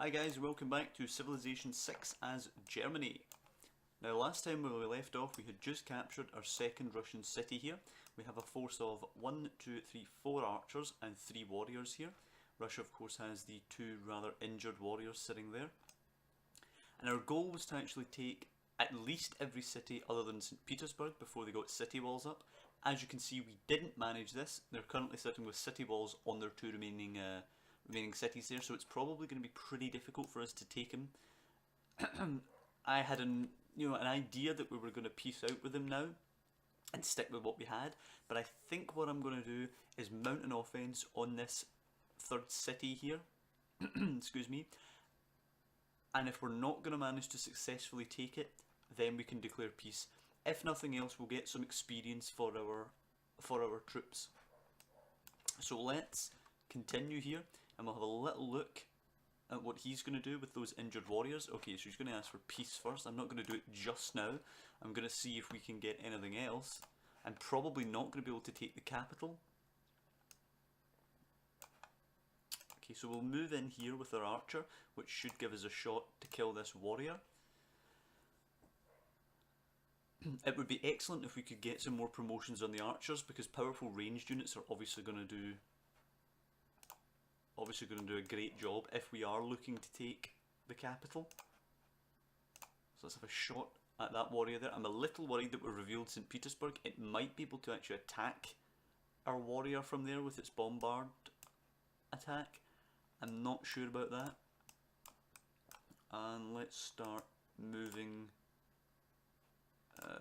Hi guys, welcome back to Civilization 6 as Germany. Now last time when we left off we had just captured our second Russian city here. We have a force of 4 archers and 3 warriors here. Russia of course has the 2 rather injured warriors sitting there. And our goal was to actually take at least every city other than St. Petersburg before they got city walls up. As you can see, we didn't manage this. They're currently sitting with city walls on their 2 remaining cities there, so it's probably going to be pretty difficult for us to take them. I had an idea that we were going to peace out with them now and stick with what we had, but I think what I'm going to do is mount an offense on this 3rd city here. Excuse me. And if we're not going to manage to successfully take it, then we can declare peace. If nothing else, we'll get some experience for our troops. So let's continue here, and we'll have a little look at what he's going to do with those injured warriors. Okay, so he's going to ask for peace first. I'm not going to do it just now. I'm going to see if we can get anything else. I'm probably not going to be able to take the capital. Okay, so we'll move in here with our archer, which should give us a shot to kill this warrior. It would be excellent if we could get some more promotions on the archers, because powerful ranged units are obviously going to do a great job if we are looking to take the capital. So let's have a shot at that warrior there. I'm a little worried that we've revealed St. Petersburg. It might be able to actually attack our warrior from there with its bombard attack. I'm not sure about that. And let's start moving.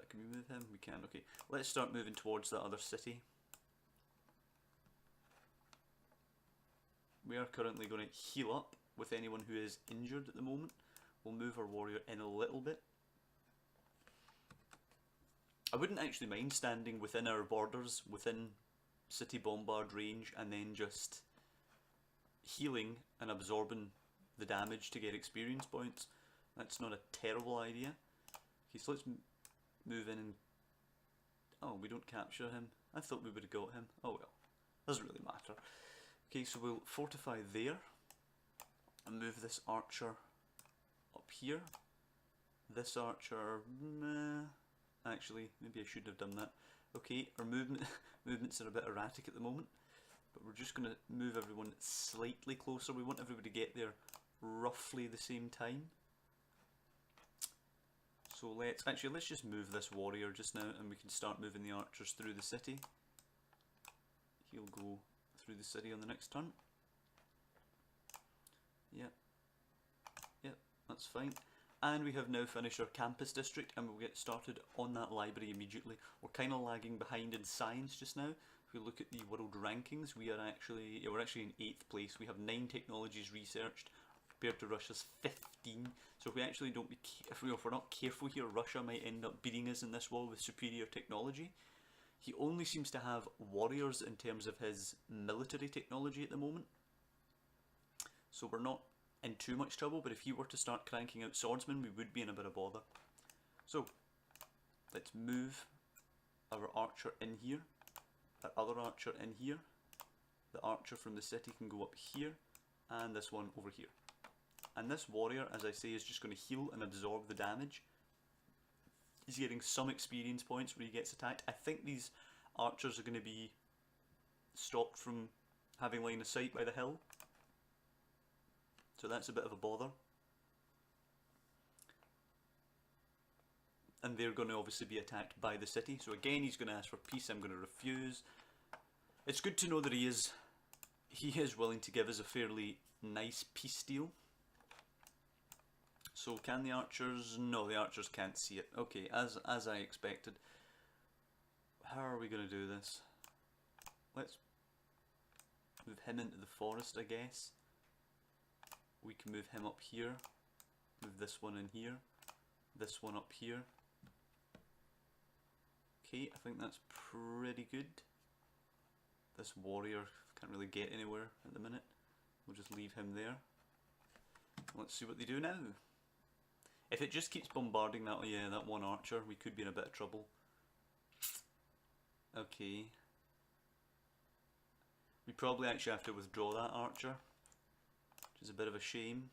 Can we move him? We can, okay. Let's start moving towards that other city. We are currently going to heal up with anyone who is injured at the moment. We'll move our warrior in a little bit. I wouldn't actually mind standing within our borders, within city bombard range, and then just healing and absorbing the damage to get experience points. That's not a terrible idea. Okay, so let's move in and... oh, we don't capture him. I thought we would have got him. Oh well, doesn't really matter. Okay, so we'll fortify there and move this archer up here. This archer, actually, maybe I shouldn't have done that. Okay, our movements are a bit erratic at the moment, but we're just going to move everyone slightly closer. We want everybody to get there roughly the same time. So let's just move this warrior just now, and we can start moving the archers through the city. He'll go through the city on the next turn. Yep, that's fine. And we have now finished our campus district, and we'll get started on that library immediately. We're kind of lagging behind in science just now. If we look at the world rankings, we're actually in 8th place. We have 9 technologies researched compared to Russia's 15. So if we actually if we're not careful here, Russia might end up beating us in this war with superior technology. He only seems to have warriors in terms of his military technology at the moment. So we're not in too much trouble, but if he were to start cranking out swordsmen, we would be in a bit of bother. So let's move our archer in here, our other archer in here. The archer from the city can go up here, and this one over here. And this warrior, as I say, is just going to heal and absorb the damage. He's getting some experience points where he gets attacked. I think these archers are going to be stopped from having line of sight by the hill. So that's a bit of a bother. And they're going to obviously be attacked by the city. So again, he's going to ask for peace. I'm going to refuse. It's good to know that he is willing to give us a fairly nice peace deal. So can the archers? No, the archers can't see it. Okay, as I expected. How are we going to do this? Let's move him into the forest, I guess. We can move him up here. Move this one in here. This one up here. Okay, I think that's pretty good. This warrior can't really get anywhere at the minute. We'll just leave him there. Let's see what they do now. If it just keeps bombarding that one archer, we could be in a bit of trouble. Okay. We probably actually have to withdraw that archer, which is a bit of a shame.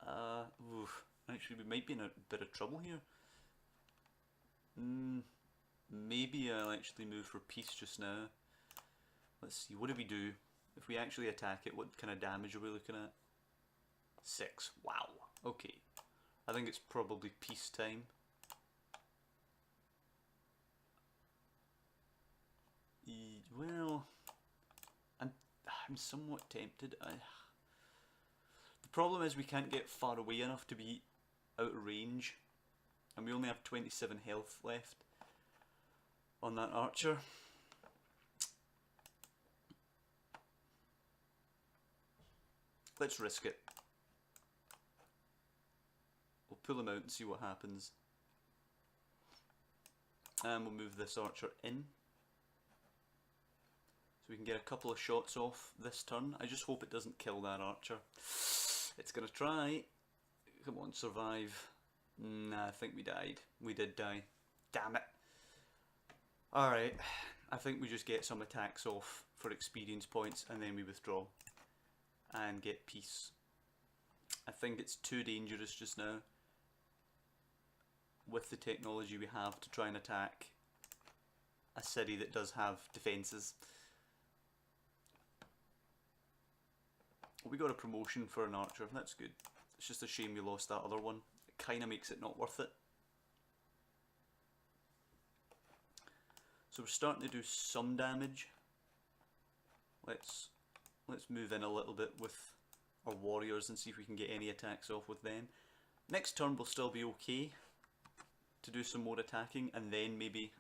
Oof. Actually, we might be in a bit of trouble here. Maybe I'll actually move for peace just now. Let's see, what do we do? If we actually attack it, what kind of damage are we looking at? 6. Wow. Okay. I think it's probably peacetime. Well, I'm somewhat tempted. The problem is we can't get far away enough to be out of range, and we only have 27 health left on that archer. Let's risk it. We'll pull him out and see what happens. And we'll move this archer in, so we can get a couple of shots off this turn. I just hope it doesn't kill that archer. It's gonna try. Come on, survive. Nah, I think we died. We did die. Damn it. Alright, I think we just get some attacks off for experience points and then we withdraw and get peace. I think it's too dangerous just now with the technology we have to try and attack a city that does have defences. We got a promotion for an archer, that's good. It's just a shame we lost that other one. It kind of makes it not worth it. So we're starting to do some damage. Let's move in a little bit with our warriors and see if we can get any attacks off with them. Next turn will still be okay to do some more attacking and then maybe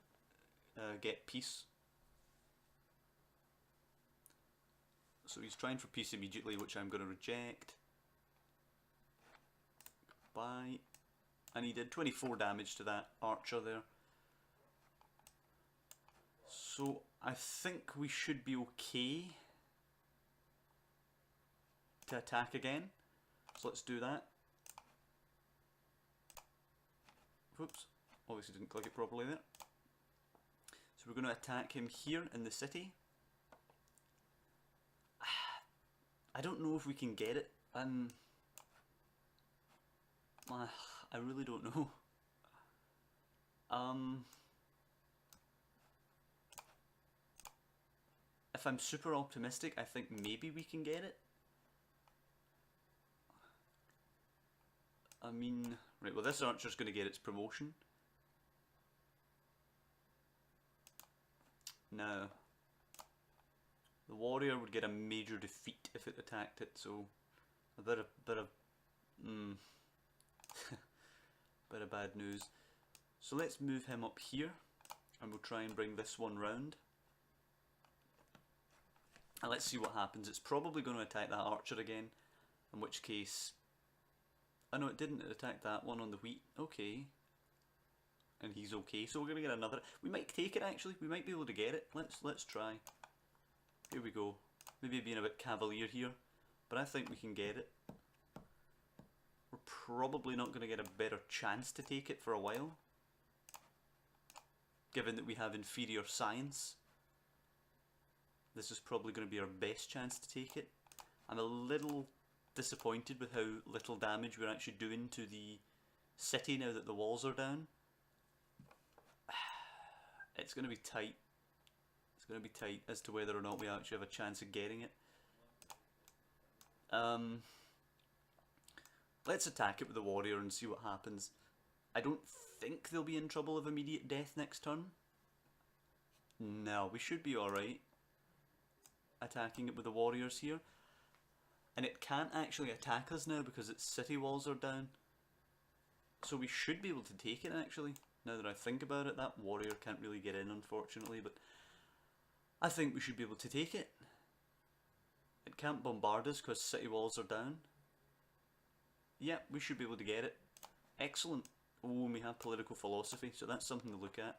get peace. So he's trying for peace immediately, which I'm going to reject. Goodbye. And he did 24 damage to that archer there. So I think we should be okay to attack again. So let's do that. Whoops, obviously didn't click it properly there. So we're going to attack him here in the city. I don't know if we can get it. I really don't know. If I'm super optimistic, I think maybe we can get it. I mean, right, well this archer's going to get its promotion. Now, the warrior would get a major defeat if it attacked it, so a bit of bit of bad news. So let's move him up here, and we'll try and bring this one round. And let's see what happens. It's probably going to attack that archer again, in which case... Oh no, it didn't. It attacked that one on the wheat. Okay. And he's okay, so we're going to get another... We might take it actually. We might be able to get it. Let's try. Here we go. Maybe being a bit cavalier here, but I think we can get it. We're probably not going to get a better chance to take it for a while, given that we have inferior science. This is probably going to be our best chance to take it. I'm a little disappointed with how little damage we're actually doing to the city now that the walls are down. It's going to be tight. It's going to be tight as to whether or not we actually have a chance of getting it. Let's attack it with the warrior and see what happens. I don't think they'll be in trouble of immediate death next turn. No, we should be alright attacking it with the warriors here. And it can't actually attack us now because its city walls are down. So we should be able to take it actually. Now that I think about it, that warrior can't really get in unfortunately, but I think we should be able to take it. It can't bombard us because city walls are down. Yep, we should be able to get it. Excellent. Oh, and we have political philosophy, so that's something to look at.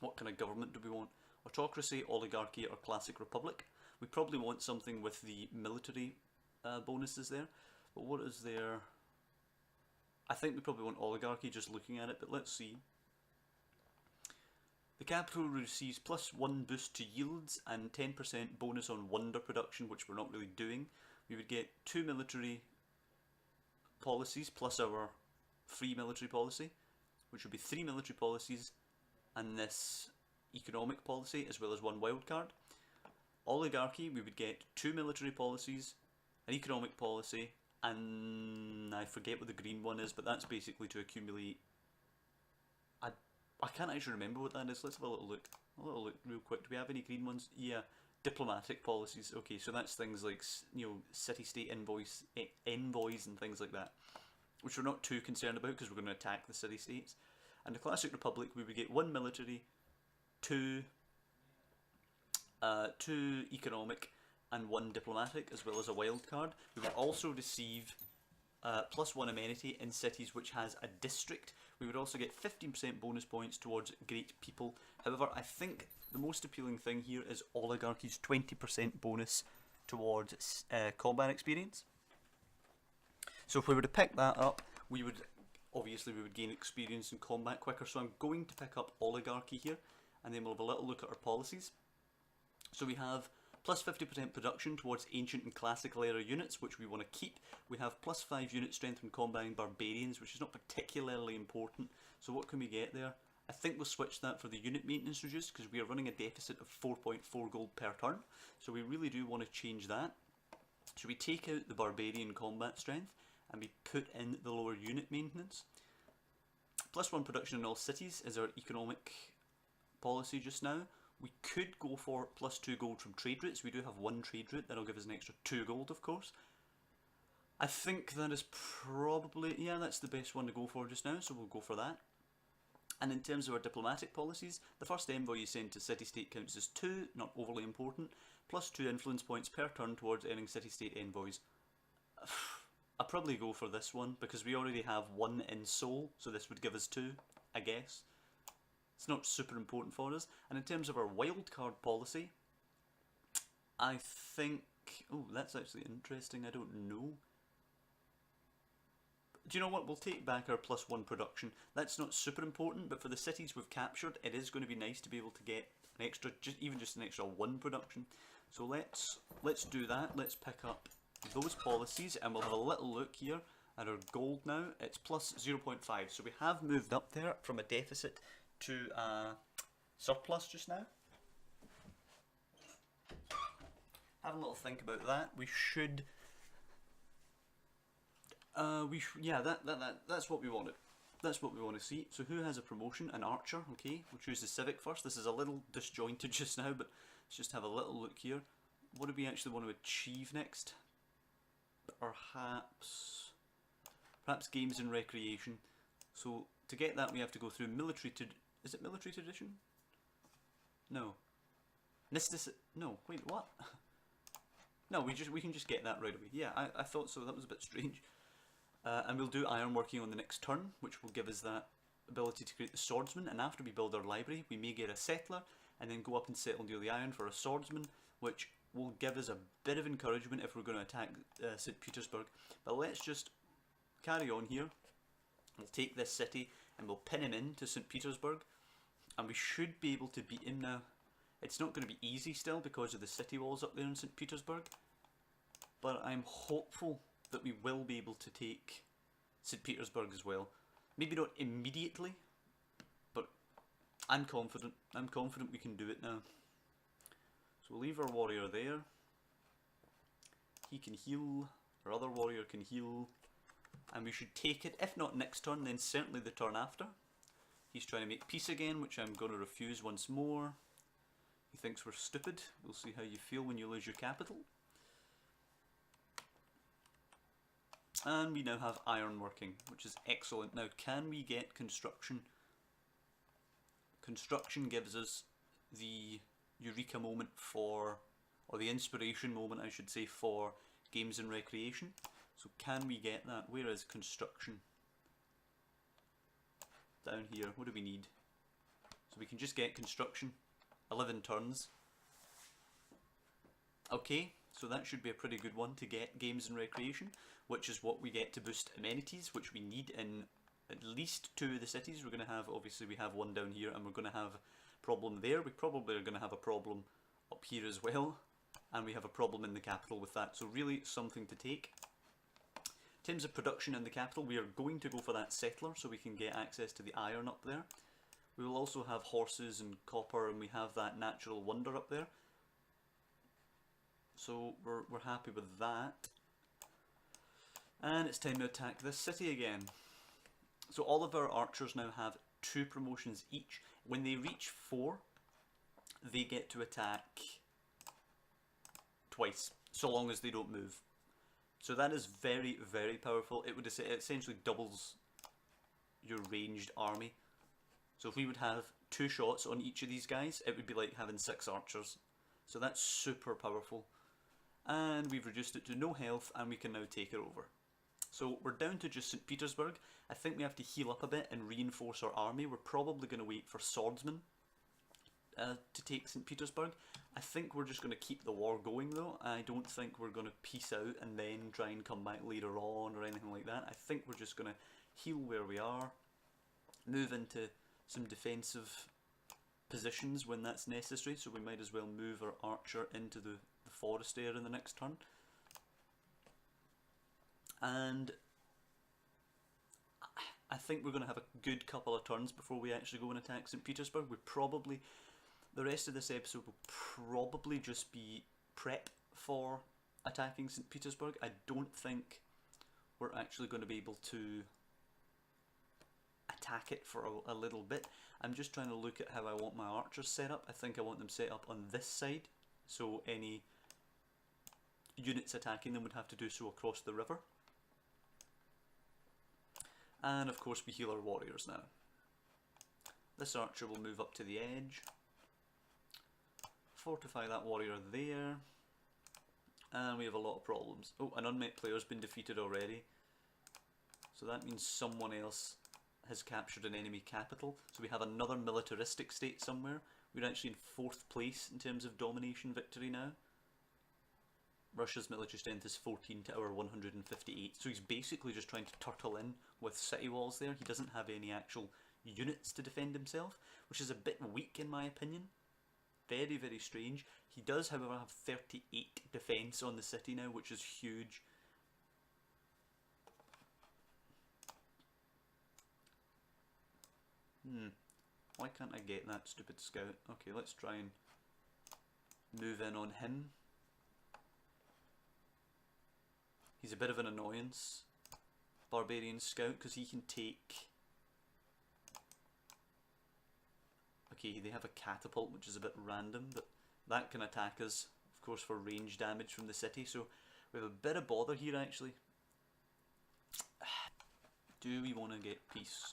What kind of government do we want? Autocracy, oligarchy, or classic republic? We probably want something with the military bonuses there. But what is there? I think we probably want oligarchy just looking at it, but let's see. The capital receives +1 boost to yields and 10% bonus on wonder production, which we're not really doing. We would get 2 military policies plus our free military policy, which would be 3 military policies and this economic policy as well as 1 wildcard. Oligarchy, we would get 2 military policies, an economic policy, and I forget what the green one is, but that's basically to accumulate. I can't actually remember what that is. Let's have a little look. A little look real quick. Do we have any green ones? Yeah, diplomatic policies. Okay, so that's things like, you know, city-state envoys and things like that, which we're not too concerned about because we're going to attack the city-states. And the Classic Republic, we would get 1 military, 2 economic, and 1 diplomatic, as well as a wild card. We would also receive +1 amenity in cities which has a district. We would also get 15% bonus points towards great people. However, I think the most appealing thing here is oligarchy's 20% bonus towards combat experience. So if we were to pick that up, we would gain experience in combat quicker. So I'm going to pick up oligarchy here, and then we'll have a little look at our policies. So we have plus 50% production towards ancient and classical era units, which we want to keep. We have plus 5 unit strength when combating barbarians, which is not particularly important. So what can we get there? I think we'll switch that for the unit maintenance reduced, because we are running a deficit of 4.4 gold per turn. So we really do want to change that. So we take out the barbarian combat strength, and we put in the lower unit maintenance. Plus 1 production in all cities is our economic policy just now. We could go for plus 2 gold from trade routes. We do have 1 trade route, that'll give us an extra 2 gold of course. I think that is probably, yeah, that's the best one to go for just now, so we'll go for that. And in terms of our diplomatic policies, the first envoy you send to city-state counts as 2, not overly important, plus 2 influence points per turn towards earning city-state envoys. I'll probably go for this one, because we already have 1 in Seoul, so this would give us 2, I guess. It's not super important for us. And in terms of our wildcard policy, I think... oh, that's actually interesting. I don't know. Do you know what? We'll take back our plus 1 production. That's not super important, but for the cities we've captured, it is going to be nice to be able to get an extra, even just an extra 1 production. So let's do that. Let's pick up those policies, and we'll have a little look here at our gold now. It's plus 0.5. So we have moved up there from a deficit to surplus just now. Have a little think about that. We should. Yeah, that's what we wanted. That's what we want to see. So who has a promotion? An archer. Okay, we'll choose the civic first. This is a little disjointed just now, but let's just have a little look here. What do we actually want to achieve next? Perhaps games and recreation. So to get that, we have to go through military. Is it military tradition? No. No. Wait, what? No, we can just get that right away. Yeah, I thought so. That was a bit strange. And we'll do ironworking on the next turn, which will give us that ability to create the swordsman. And after we build our library, we may get a settler, and then go up and settle near the iron for a swordsman, which will give us a bit of encouragement if we're going to attack St. Petersburg. But let's just carry on here. We'll take this city and we'll pin him into St. Petersburg, and we should be able to beat him now. It's not going to be easy still because of the city walls up there in St. Petersburg, but I'm hopeful that we will be able to take St. Petersburg as well. Maybe not immediately, but I'm confident. I'm confident we can do it now. So we'll leave our warrior there. He can heal, our other warrior can heal, and we should take it, if not next turn, then certainly the turn after. He's trying to make peace again, which I'm going to refuse once more. He thinks we're stupid. We'll see how you feel when you lose your capital. And we now have ironworking, which is excellent. Now, can we get construction? Construction gives us the eureka moment for, or the inspiration moment I should say, for games and recreation. So can we get that? Where is construction? Down here. What do we need? So we can just get construction. 11 turns. Okay, so that should be a pretty good one to get games and recreation, which is what we get to boost amenities, which we need in at least 2 of the cities. We're going to have, obviously we have 1 down here, and we're going to have a problem there. We probably are going to have a problem up here as well, and we have a problem in the capital with that. So really something to take. In terms of production in the capital, we are going to go for that settler so we can get access to the iron up there. We will also have horses and copper, and we have that natural wonder up there. So we're happy with that. And it's time to attack this city again. So all of our archers now have 2 promotions each. When they reach 4, they get to attack twice, so long as they don't move. So that is very, very powerful. It essentially doubles your ranged army. So if we would have 2 shots on each of these guys, it would be like having 6 archers. So that's super powerful. And we've reduced it to no health, and we can now take it over. So we're down to just St. Petersburg. I think we have to heal up a bit and reinforce our army. We're probably going to wait for swordsmen to take St. Petersburg. I think we're just going to keep the war going though. I don't think we're going to peace out and then try and come back later on or anything like that. I think we're just going to heal where we are, move into some defensive positions when that's necessary, so we might as well move our archer into the forest area in the next turn. And I think we're going to have a good couple of turns before we actually go and attack St. Petersburg. The rest of this episode will probably just be prep for attacking St. Petersburg. I don't think we're actually going to be able to attack it for a little bit. I'm just trying to look at how I want my archers set up. I think I want them set up on this side, so any units attacking them would have to do so across the river. And of course we heal our warriors now. This archer will move up to the edge, fortify that warrior there, and we have a lot of problems. Oh, an unmet player has been defeated already, so that means someone else has captured an enemy capital. So we have another militaristic state somewhere. We're actually in 4th place in terms of domination victory now. Russia's military strength is 14 to our 158, so he's basically just trying to turtle in with city walls there. He doesn't have any actual units to defend himself, which is a bit weak in my opinion. Very, very strange. He does, however, have 38 defence on the city now, which is huge. Why can't I get that stupid scout? Okay, let's try and move in on him. He's a bit of an annoyance, Barbarian Scout, because he can take... Okay, they have a catapult, which is a bit random, but that can attack us, of course, for range damage from the city, so we have a bit of bother here, actually. Do we want to get peace?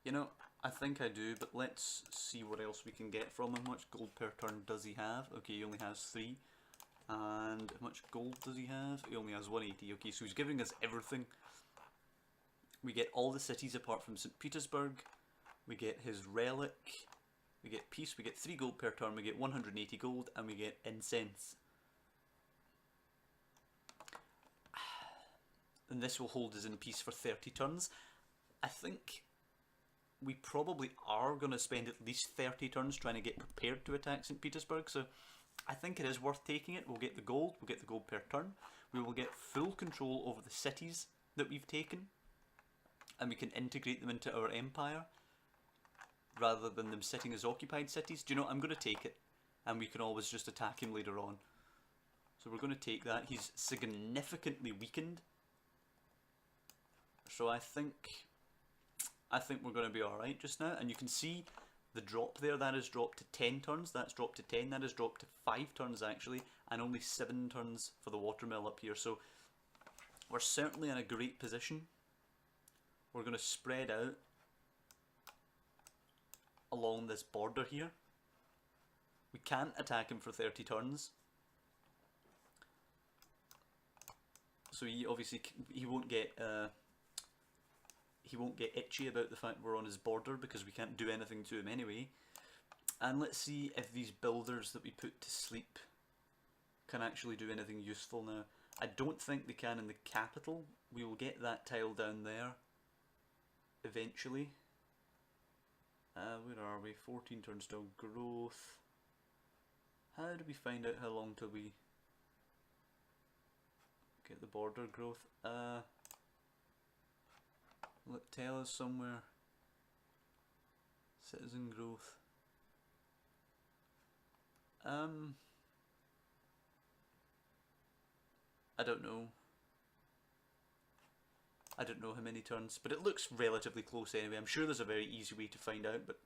You know, I think I do, but let's see what else we can get from him. How much gold per turn does he have? Okay, he only has 3. And how much gold does he have? He only has 180. Okay, so he's giving us everything. We get all the cities apart from St. Petersburg. We get his relic. We get peace. We get 3 gold per turn. We get 180 gold. And we get incense. And this will hold us in peace for 30 turns. I think we probably are going to spend at least 30 turns trying to get prepared to attack St. Petersburg, so I think it is worth taking it. We'll get the gold per turn, we will get full control over the cities that we've taken, and we can integrate them into our empire, rather than them sitting as occupied cities. Do you know what? I'm going to take it, and we can always just attack him later on. So we're going to take that. He's significantly weakened, so I think we're going to be alright just now. And you can see the drop there, that has dropped to 10 turns, that's dropped to 10, that has dropped to 5 turns actually, and only 7 turns for the watermill up here. So we're certainly in a great position. We're going to spread out along this border here. We can't attack him for 30 turns. So he obviously, he won't get itchy about the fact we're on his border, because we can't do anything to him anyway. And let's see if these builders that we put to sleep can actually do anything useful now. I don't think they can in the capital. We will get that tile down there eventually. where are we? 14 turns till growth. How do we find out how long till we get the border growth? Will it tell us somewhere? Citizen growth. I don't know. I don't know how many turns, but it looks relatively close anyway. I'm sure there's a very easy way to find out, but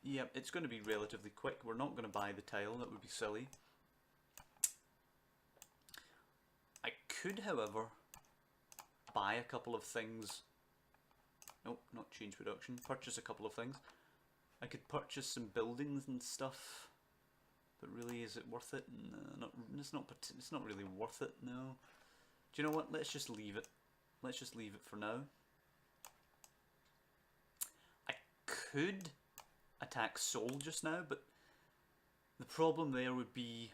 yeah, it's going to be relatively quick. We're not going to buy the tile, that would be silly. I could, however, buy a couple of things. Nope, not change production. Purchase a couple of things. I could purchase some buildings and stuff, but really, is it worth it? No, it's not really worth it. No. Do you know what? Let's just leave it. Let's just leave it for now. I could attack Seoul just now, but the problem there would be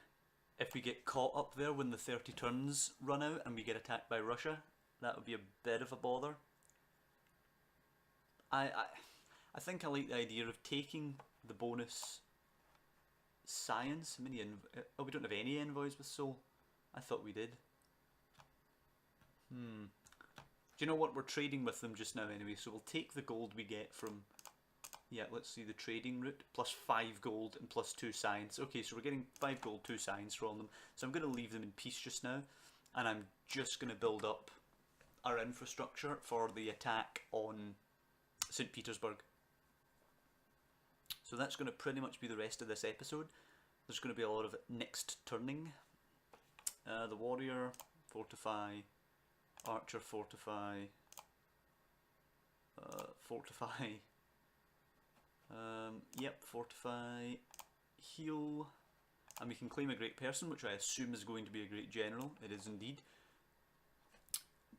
if we get caught up there when the 30 turns run out and we get attacked by Russia. That would be a bit of a bother. I think I like the idea of taking the bonus science. How many oh, we don't have any envoys with Seoul. I thought we did. Do you know what? We're trading with them just now anyway, so we'll take the gold we get from... Yeah, let's see the trading route. Plus 5 gold and plus 2 science. Okay, so we're getting 5 gold, 2 science from them. So I'm going to leave them in peace just now. And I'm just going to build up our infrastructure for the attack on St. Petersburg. So that's going to pretty much be the rest of this episode. There's going to be a lot of next turning. The warrior, fortify... Archer, fortify, fortify, yep, fortify, heal, and we can claim a great person, which I assume is going to be a great general. It is indeed.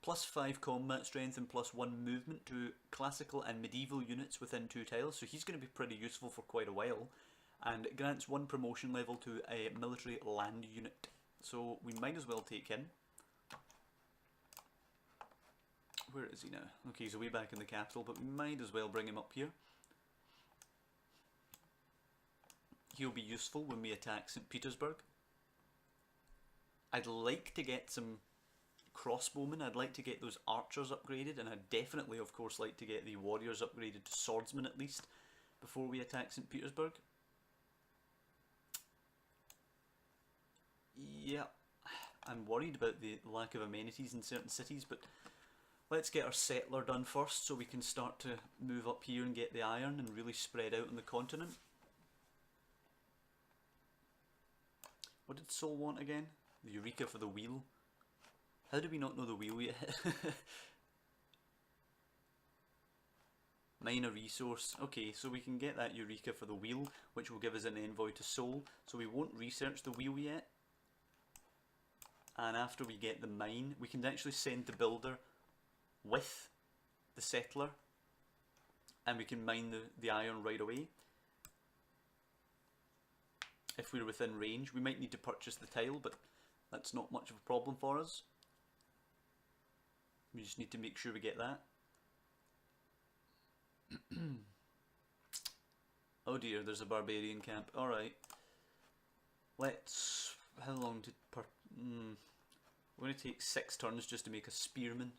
Plus 5 combat strength and plus 1 movement to classical and medieval units within 2 tiles, so he's going to be pretty useful for quite a while, and it grants 1 promotion level to a military land unit, so we might as well take him. Where is he now? Okay, he's way back in the capital, but we might as well bring him up here. He'll be useful when we attack St. Petersburg. I'd like to get some crossbowmen, I'd like to get those archers upgraded, and I'd definitely, of course, like to get the warriors upgraded to swordsmen at least, before we attack St. Petersburg. Yeah, I'm worried about the lack of amenities in certain cities, but let's get our settler done first so we can start to move up here and get the iron and really spread out on the continent. What did Seoul want again? The Eureka for the wheel. How do we not know the wheel yet? Mine a resource. Okay, so we can get that Eureka for the wheel, which will give us an envoy to Seoul. So we won't research the wheel yet. And after we get the mine, we can actually send the builder with the settler, and we can mine the iron right away. If we're within range, we might need to purchase the tile, but that's not much of a problem for us. We just need to make sure we get that. Oh dear, there's a barbarian camp. Alright. Let's... How long did... We're going to take 6 turns just to make a spearman.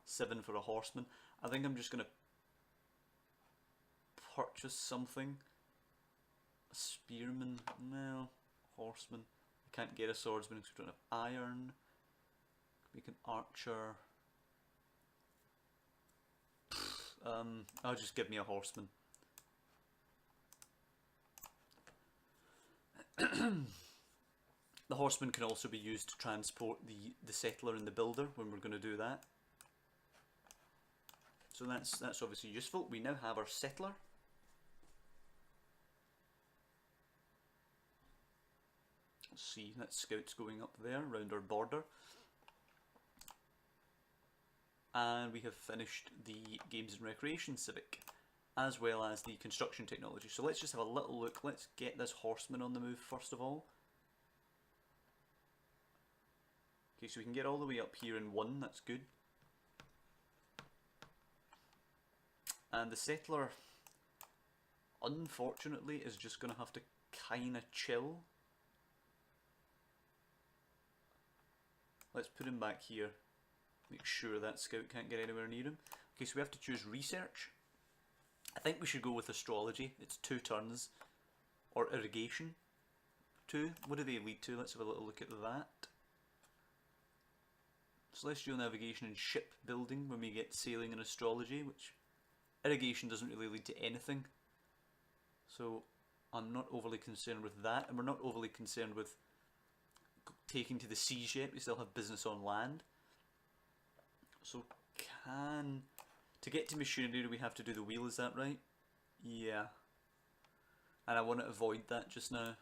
7 for a horseman. I think I'm just going to purchase something. A spearman, no, horseman. I can't get a swordsman because we don't have iron. Make an archer. I'll just give me a horseman. The horseman can also be used to transport the settler and the builder when we're going to do that. So that's obviously useful. We now have our settler. Let's see, that's scouts going up there around our border. And we have finished the Games and Recreation Civic, as well as the construction technology. So let's just have a little look. Let's get this horseman on the move first of all. Okay, so we can get all the way up here in 1, that's good. And the settler, unfortunately, is just going to have to kind of chill. Let's put him back here. Make sure that scout can't get anywhere near him. Okay, so we have to choose research. I think we should go with astrology. It's 2 turns. Or irrigation. 2. What do they lead to? Let's have a little look at that. Celestial navigation and shipbuilding when we get sailing and astrology, which irrigation doesn't really lead to anything. So I'm not overly concerned with that, and we're not overly concerned with taking to the seas yet. We still have business on land. So to get to machinery we have to do the wheel, is that right? Yeah. And I want to avoid that just now.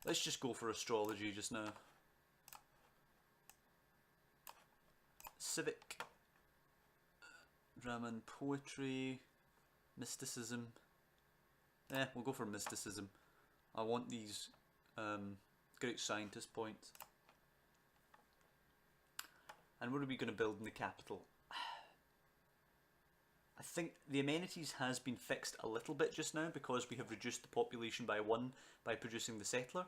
Let's just go for astrology just now. Civic, drama and poetry, mysticism. We'll go for mysticism. I want these great scientist points. And what are we going to build in the capital? I think the amenities has been fixed a little bit just now because we have reduced the population by 1 by producing the settler.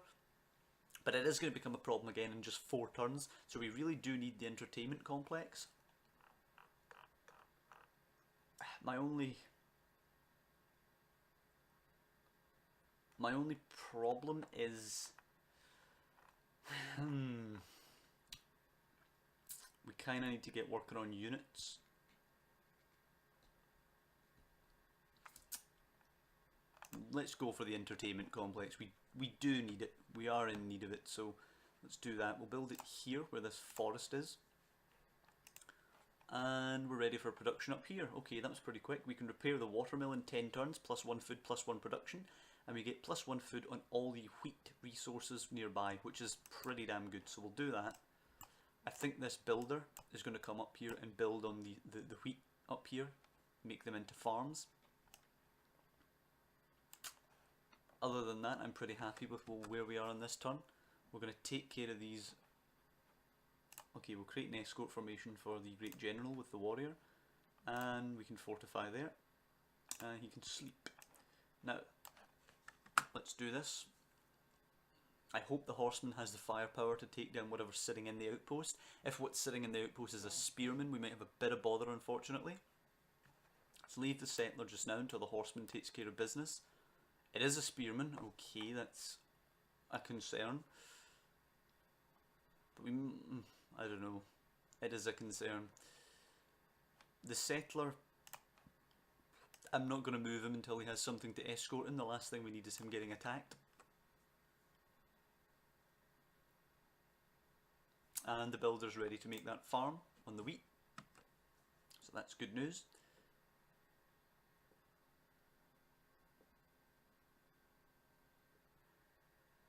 But it is going to become a problem again in just 4 turns, so we really do need the entertainment complex. My only problem is we kind of need to get working on units. Let's go for the entertainment complex. We do need it. We are in need of it, so let's do that. We'll build it here where this forest is. And we're ready for production up here. Okay, that was pretty quick. We can repair the watermill in 10 turns, +1 food, +1 production. And we get +1 food on all the wheat resources nearby, which is pretty damn good. So we'll do that. I think this builder is going to come up here and build on the wheat up here. Make them into farms. Other than that, I'm pretty happy with where we are on this turn. We're going to take care of these. Okay, we'll create an escort formation for the Great General with the warrior. And we can fortify there. And he can sleep. Now, let's do this. I hope the horseman has the firepower to take down whatever's sitting in the outpost. If what's sitting in the outpost is a spearman, we might have a bit of bother, unfortunately. Let's leave the settler just now until the horseman takes care of business. It is a spearman. Okay, that's a concern. But I don't know. It is a concern. The settler, I'm not going to move him until he has something to escort him. The last thing we need is him getting attacked. And the builder's ready to make that farm on the wheat. So that's good news.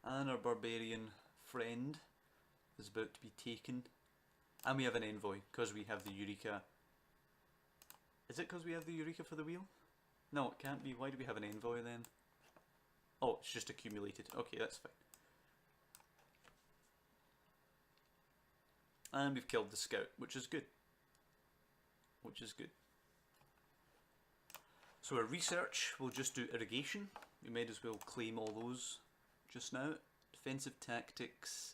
And our barbarian friend is about to be taken. And we have an envoy, because we have the Eureka. Is it because we have the Eureka for the wheel? No, it can't be. Why do we have an envoy then? Oh, it's just accumulated. Okay, that's fine. And we've killed the scout, which is good. Which is good. So our research, we'll just do irrigation. We might as well claim all those just now. Defensive tactics.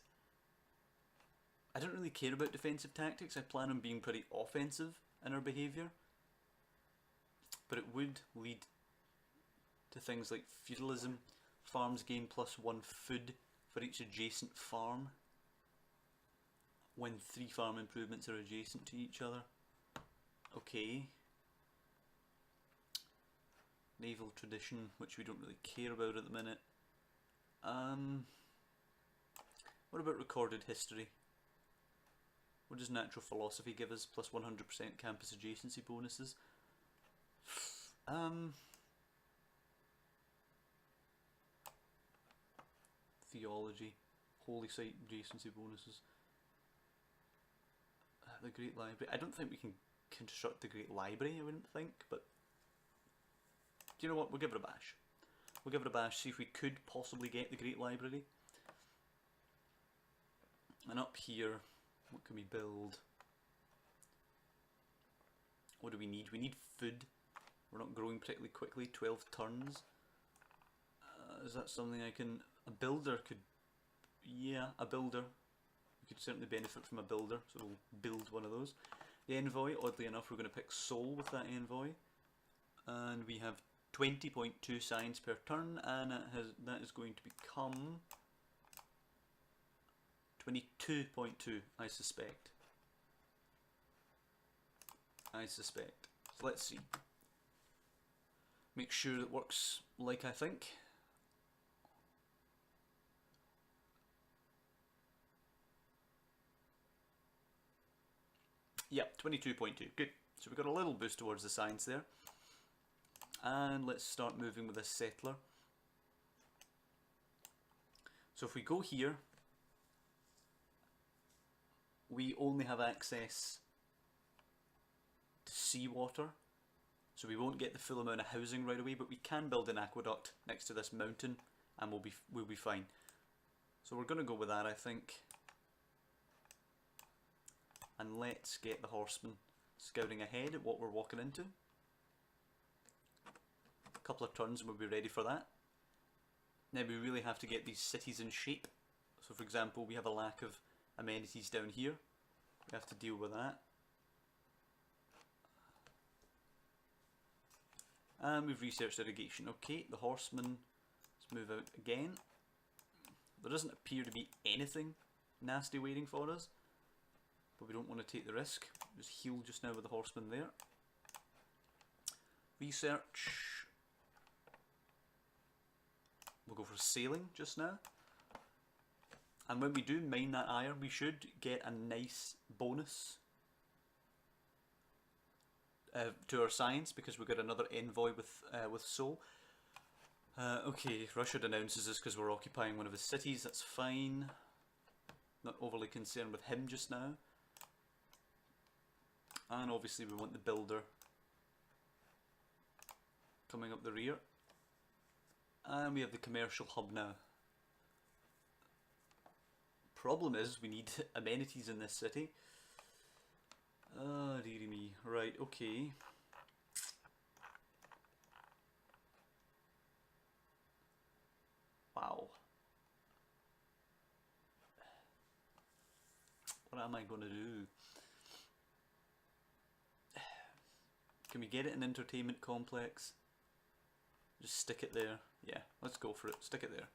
I don't really care about defensive tactics. I plan on being pretty offensive in our behaviour. But it would lead to things like feudalism. Farms gain +1 food for each adjacent farm when 3 farm improvements are adjacent to each other. Okay. Naval tradition, which we don't really care about at the minute. What about recorded history? What does natural philosophy give us? +100% campus adjacency bonuses. Theology, holy site adjacency bonuses. The Great Library. I don't think we can construct the Great Library, I wouldn't think, but do you know what? We'll give it a bash. We'll give it a bash, see if we could possibly get the Great Library. And up here, what can we build? What do we need? We need food. We're not growing particularly quickly. 12 turns. Is that something I can... A builder could... Yeah, a builder. We could certainly benefit from a builder, so we'll build one of those. The envoy, oddly enough, we're going to pick Soul with that envoy. And we have 20.2 science per turn, and that is going to become 22.2, I suspect. So let's see. Make sure it works like I think. Yep, 22.2. Good. So we got a little boost towards the science there. And let's start moving with a settler. So if we go here, we only have access to seawater, so we won't get the full amount of housing right away, but we can build an aqueduct next to this mountain and we'll be fine. So we're going to go with that, I think. And let's get the horsemen scouting ahead at what we're walking into. A couple of turns and we'll be ready for that. Now we really have to get these cities in shape. So for example, we have a lack of amenities down here. We have to deal with that. And we've researched irrigation. Okay, the horsemen, let's move out again. There doesn't appear to be anything nasty waiting for us, but we don't want to take the risk. Just heal just now with the horsemen there. Research. We'll go for sailing just now. And when we do mine that iron, we should get a nice bonus to our science, because we've got another envoy with Soul. Okay, Russia denounces us because we're occupying one of his cities. That's fine. Not overly concerned with him just now. And obviously we want the builder coming up the rear. And we have the commercial hub now. Problem is, we need amenities in this city. Oh, dearie me. Right, okay. Wow. What am I going to do? Can we get it in entertainment complex? Just stick it there. Yeah, let's go for it. Stick it there.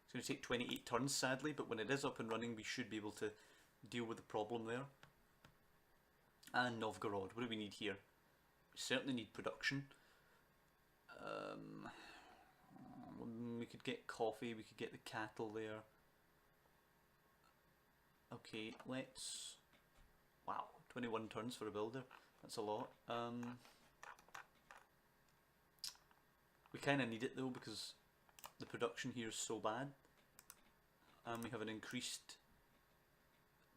It's going to take 28 turns, sadly, but when it is up and running, we should be able to deal with the problem there. And Novgorod. What do we need here? We certainly need production. We could get coffee, we could get the cattle there. Okay, let's... Wow, 21 turns for a builder. That's a lot. We kind of need it though, because the production here is so bad. And we have an increased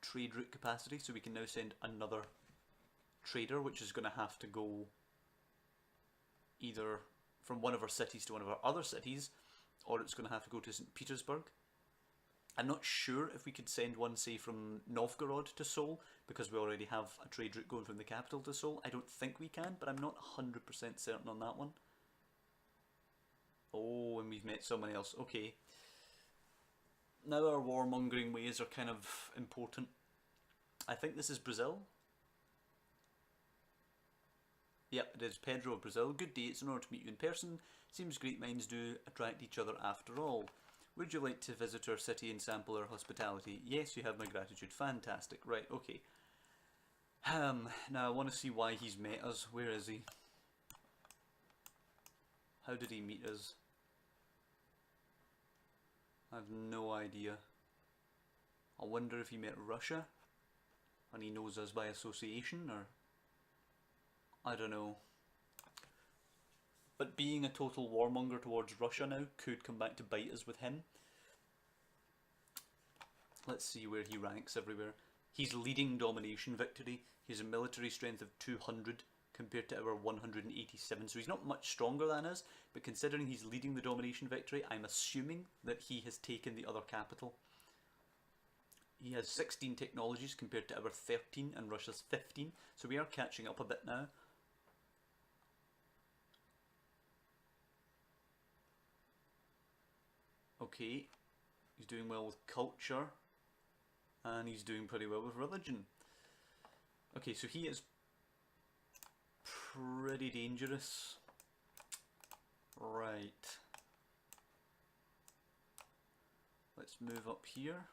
trade route capacity, so we can now send another trader, which is going to have to go either from one of our cities to one of our other cities, or it's going to have to go to St. Petersburg. I'm not sure if we could send one, say, from Novgorod to Seoul, because we already have a trade route going from the capital to Seoul. I don't think we can, but I'm not 100% certain on that one. Oh, and we've met someone else. Okay. Now our warmongering ways are kind of important. I think this is Brazil. Yep, it is Pedro of Brazil. Good day, it's an honour to meet you in person. Seems great minds do attract each other after all. Would you like to visit our city and sample our hospitality? Yes, you have my gratitude. Fantastic. Right, okay. Now I want to see why he's met us. Where is he? How did he meet us? I have no idea. I wonder if he met Russia and he knows us by association, or... I don't know. But being a total warmonger towards Russia now could come back to bite us with him. Let's see where he ranks everywhere. He's leading domination victory. He has a military strength of 200 compared to our 187. So he's not much stronger than us, but considering he's leading the domination victory, I'm assuming that he has taken the other capital. He has 16 technologies compared to our 13 and Russia's 15. So we are catching up a bit now. Okay, he's doing well with culture, and he's doing pretty well with religion. Okay, so he is pretty dangerous. Right. Let's move up here.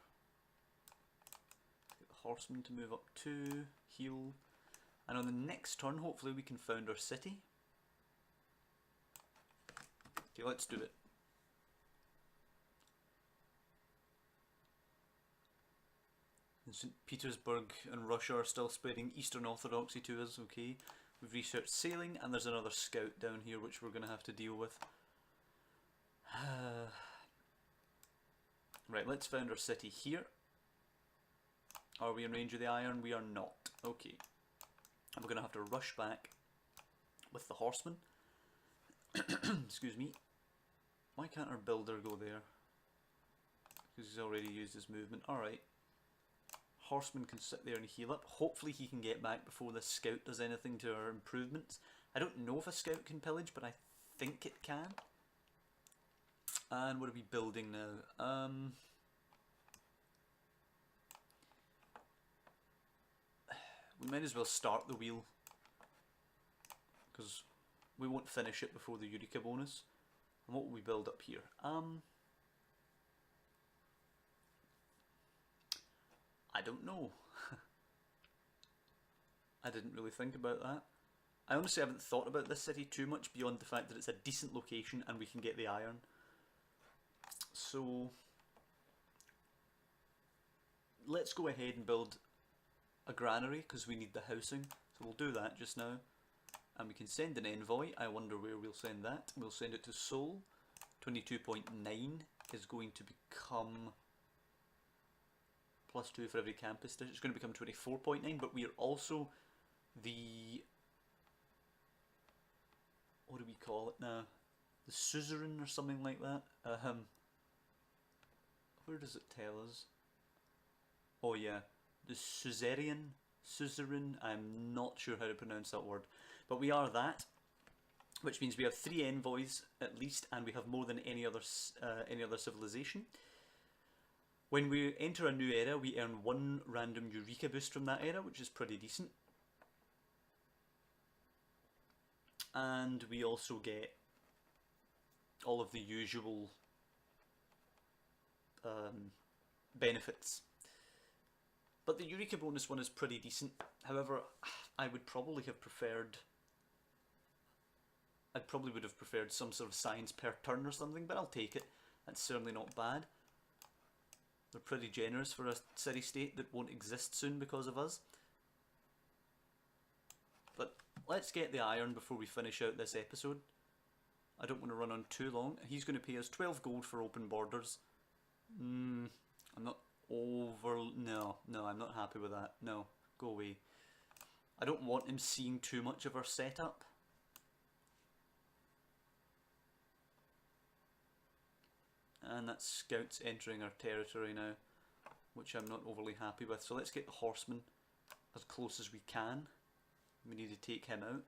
Get the horseman to move up too, heal. And on the next turn, hopefully we can found our city. Okay, let's do it. And St. Petersburg and Russia are still spreading Eastern Orthodoxy to us, okay. We've researched sailing, and there's another scout down here which we're going to have to deal with. Right, let's found our city here. Are we in range of the iron? We are not. Okay. And we're going to have to rush back with the horseman. Excuse me. Why can't our builder go there? Because he's already used his movement. Alright. Horseman can sit there and heal up. Hopefully he can get back before this scout does anything to our improvements. I don't know if a scout can pillage, but I think it can. And what are we building now? We might as well start the wheel, because we won't finish it before the Eureka bonus. And what will we build up here? I don't know. I didn't really think about that. I honestly haven't thought about this city too much beyond the fact that it's a decent location and we can get the iron. So let's go ahead and build a granary because we need the housing. So we'll do that just now. And we can send an envoy. I wonder where we'll send that. We'll send it to Seoul. 22.9 is going to become +2 for every campus. It's going to become 24.9, but we are also the, what do we call it now? The suzerain or something like that. Where does it tell us? Oh yeah, the suzerain. I'm not sure how to pronounce that word, but we are that, which means we have 3 envoys at least, and we have more than any other civilization. When we enter a new era, we earn 1 random Eureka boost from that era, which is pretty decent. And we also get all of the usual benefits. But the Eureka bonus one is pretty decent. However, I would probably have preferred... I probably would have preferred some sort of science per turn or something, but I'll take it. That's certainly not bad. They're pretty generous for a city-state that won't exist soon because of us. But let's get the iron before we finish out this episode. I don't want to run on too long. He's going to pay us 12 gold for open borders. I'm not over... No, I'm not happy with that. No, go away. I don't want him seeing too much of our setup. And that's scouts entering our territory now, which I'm not overly happy with. So let's get the horseman as close as we can. We need to take him out.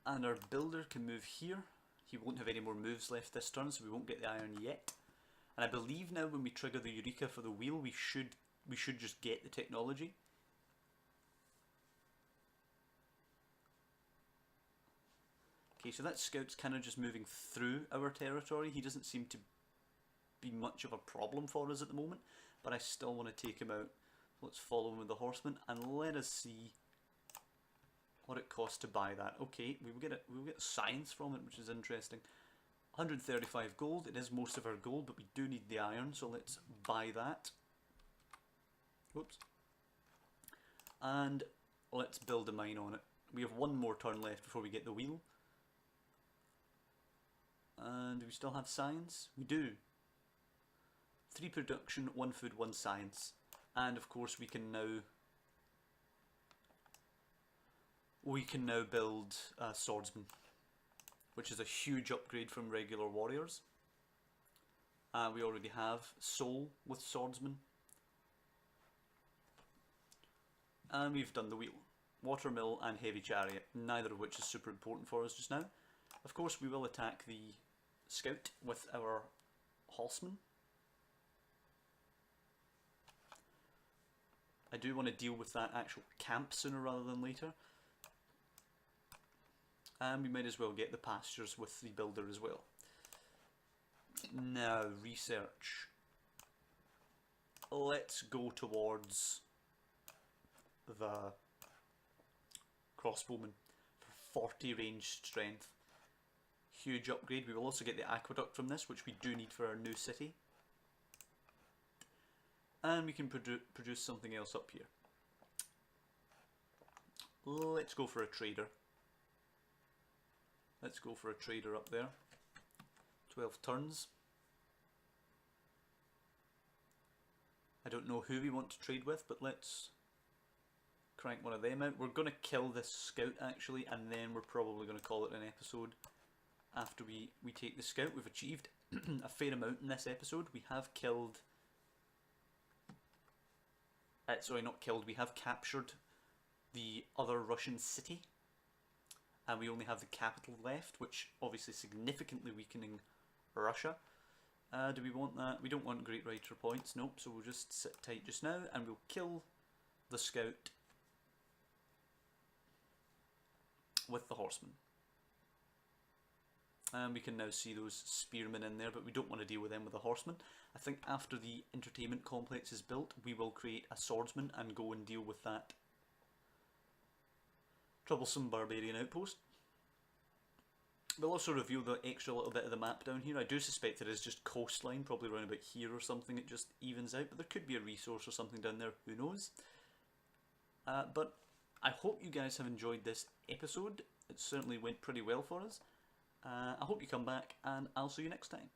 And our builder can move here. He won't have any more moves left this turn, so we won't get the iron yet. And I believe now when we trigger the Eureka for the wheel, we should just get the technology. Okay, so that scout's kind of just moving through our territory. He doesn't seem to be much of a problem for us at the moment, but I still want to take him out. Let's follow him with the horseman and let us see what it costs to buy that. Okay, we will get science from it, which is interesting. 135 gold. It is most of our gold, but we do need the iron, so let's buy that. Whoops. And let's build a mine on it. We have 1 more turn left before we get the wheel. And do we still have science? We do. 3 production, 1 food, 1 science. And of course we can now build swordsmen, which is a huge upgrade from regular warriors. We already have soul with swordsmen. And we've done the wheel. Watermill and heavy chariot, neither of which is super important for us just now. Of course we will attack the scout with our horsemen. I do want to deal with that actual camp sooner rather than later. And we might as well get the pastures with the builder as well. Now, research. Let's go towards the crossbowman for 40 ranged strength. Huge upgrade. We will also get the aqueduct from this, which we do need for our new city. And we can produce something else up here. Let's go for a trader. Let's go for a trader up there. 12 turns. I don't know who we want to trade with, but let's crank one of them out. We're going to kill this scout actually, and then we're probably going to call it an episode. After we take the scout, we've achieved a fair amount in this episode. We have killed... sorry, not killed. We have captured the other Russian city. And we only have the capital left, which obviously significantly weakening Russia. Do we want that? We don't want Great Writer points, nope, so we'll just sit tight just now and we'll kill the scout with the horseman. And we can now see those spearmen in there, but we don't want to deal with them with a horseman. I think after the entertainment complex is built, we will create a swordsman and go and deal with that troublesome barbarian outpost. We'll also reveal the extra little bit of the map down here. I do suspect it is just coastline, probably around about here or something. It just evens out, but there could be a resource or something down there, who knows. But I hope you guys have enjoyed this episode. It certainly went pretty well for us. I hope you come back, and I'll see you next time.